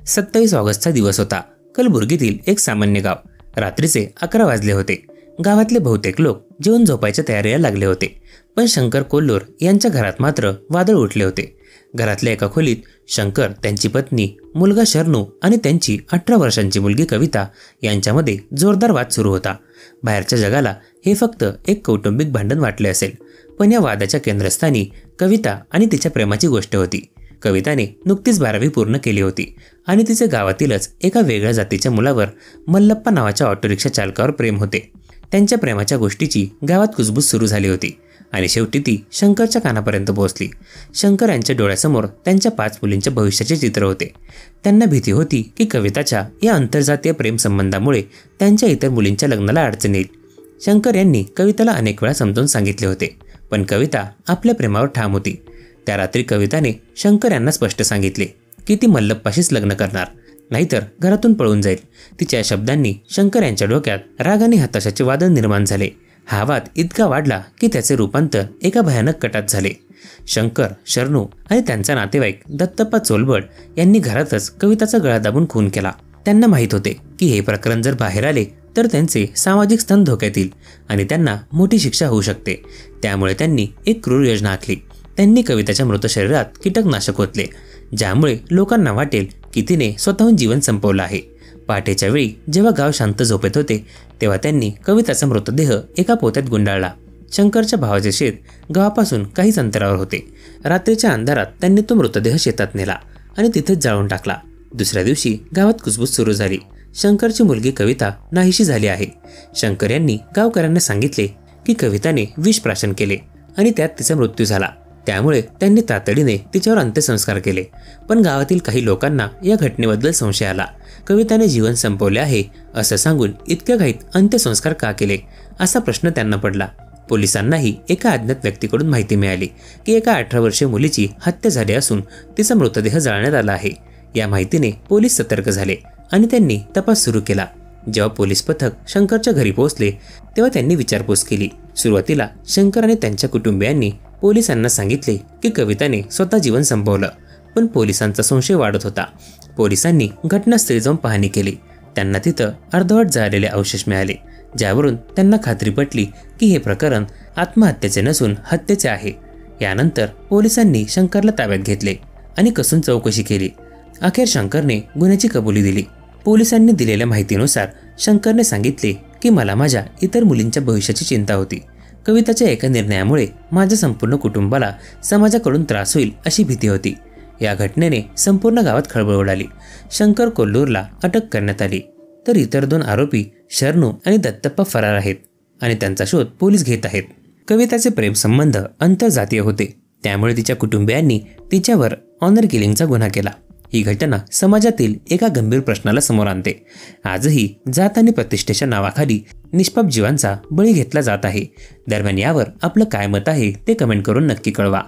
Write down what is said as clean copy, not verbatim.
27 ऑगस्टचा दिवस होता. कलबुर्गीतील एक सामान्य गाव. रात्रीचे 11 वाजले होते. गावातले बहुतेक लोक जेवून झोपायच्या तयारीला लागले होते. पण शंकर कोल्हूर यांच्या घरात मात्र वादळ उठले होते. घरातल्या एका खोलीत शंकर, त्यांची पत्नी, मुलगा शरणू आणि त्यांची 18 वर्षांची मुलगी कविता यांच्यामध्ये जोरदार वाद सुरू होता. बाहेरच्या जगाला हे फक्त एक कौटुंबिक भांडण वाटले असेल, पण या वादाच्या केंद्रस्थानी कविता आणि तिच्या प्रेमाची गोष्ट होती. कविताने नुकतीच 12वी पूर्ण केली होती आणि तिचे गावातीलच एका वेगळ्या जातीच्या मुलावर, मल्लप्पा नावाच्या ऑटो रिक्षा चालकावर प्रेम होते. त्यांच्या प्रेमाच्या गोष्टीची गावात कुजबूज सुरू झाली होती आणि शेवटी ती शंकरच्या कानापर्यंत पोहोचली. शंकर यांच्या डोळ्यासमोर त्यांच्या 5 मुलींच्या भविष्याचे चित्र होते. त्यांना भीती होती की कविताच्या या आंतरजातीय प्रेमसंबंधामुळे त्यांच्या इतर मुलींच्या लग्नाला अडचण येईल. शंकर यांनी कविताला अनेक वेळा समजावून सांगितले होते, पण कविता आपल्या प्रेमावर ठाम होती. त्या रात्री कविताने शंकर यांना स्पष्ट सांगितले की ती मल्लप्पाशीच लग्न करणार, नाहीतर घरातून पळून जाईल. तिच्या शब्दांनी शंकर यांच्या डोक्यात राग आणि हताशाचे वादळ निर्माण झाले. हा वाद इतका वाढला की त्याचे रूपांतर एका भयानक कटात झाले. शंकर, शरणू आणि त्यांचा नातेवाईक दत्तप्पा चोलबड यांनी घरातच कविताचा गळा दाबून खून केला. त्यांना माहीत होते की हे प्रकरण जर बाहेर आले तर त्यांचे सामाजिक स्थान धोक्यात येईल आणि त्यांना मोठी शिक्षा होऊ शकते. त्यामुळे त्यांनी एक क्रूर योजना आखली. त्यांनी कविताच्या मृत शरीरात कीटकनाशक ओतले, ज्यामुळे लोकांना वाटेल की तिने स्वतःहून जीवन संपवलं आहे. पहाटेच्या वेळी जेव्हा गाव शांत झोपेत होते तेव्हा त्यांनी कविताचा मृतदेह एका पोत्यात गुंडाळला. शंकरच्या भावाचे शेत गावापासून काहीच अंतरावर होते. रात्रीच्या अंधारात त्यांनी तो मृतदेह शेतात नेला आणि तिथेच जाळून टाकला. दुसऱ्या दिवशी गावात कुजबूज सुरू झाली. शंकरची मुलगी कविता नाहीशी झाली आहे. शंकर यांनी गावकऱ्यांना सांगितले की कविताने विष प्राशन केले आणि त्यात तिचा मृत्यू झाला. त्यामुळे त्यांनी तातडीने तिच्यावर अंत्यसंस्कार केले. पण गावातील काही लोकांना या घटनेबद्दल संशय आला. कविताने जीवन संपवले आहे असं सांगून इतक्या घाईत अंत्यसंस्कार का केले असा प्रश्न त्यांना पडला. पोलिसांनाही एका अज्ञात व्यक्तीकडून माहिती मिळाली की एका 18 वर्षीय मुलीची हत्या झाली असून तिचा मृतदेह जाळण्यात आला आहे. या माहितीने पोलीस सतर्क झाले आणि त्यांनी तपास सुरू केला. जेव्हा पोलीस पथक शंकरच्या घरी पोहोचले तेव्हा त्यांनी विचारपूस केली. सुरुवातीला शंकर आणि त्यांच्या कुटुंबियांनी पोलिसांना सांगितले की कविताने स्वतः जीवन संपवलं, पण पोलिसांचा संशय वाढत होता. पोलिसांनी घटनास्थळी जाऊन पाहणी केली. त्यांना तिथं अर्धवट जाळलेले अवशेष मिळाले, ज्यावरून त्यांना खात्री पटली की हे प्रकरण आत्महत्येचे नसून हत्येचे आहे. यानंतर पोलिसांनी शंकरला ताब्यात घेतले आणि कसून चौकशी केली. अखेर शंकरने गुन्ह्याची कबुली दिली. पोलिसांनी दिलेल्या माहितीनुसार शंकरने सांगितले की मला माझ्या इतर मुलींच्या भविष्याची चिंता होती. कविताच्या एका निर्णयामुळे माझ्या संपूर्ण कुटुंबाला समाजाकडून त्रास होईल अशी भीती होती. या घटनेने संपूर्ण गावात खळबळ उडाली. शंकर कोल्हूरला अटक करण्यात आली, तर इतर 2 आरोपी शरणू आणि दत्तप्पा फरार आहेत आणि त्यांचा शोध पोलीस घेत आहेत. कविताचे प्रेमसंबंध आंतरजातीय होते, त्यामुळे तिच्या कुटुंबियांनी तिच्यावर ऑनर किलिंगचा गुन्हा केला. ही घटना समाजातील एका गंभीर प्रश्नाला समोर आणते. आजही जात आणि प्रतिष्ठेच्या नावाखाली निष्पाप जीवांचा बळी घेतला जात आहे. दरम्यान यावर आपलं काय मत आहे ते कमेंट करून नक्की कळवा.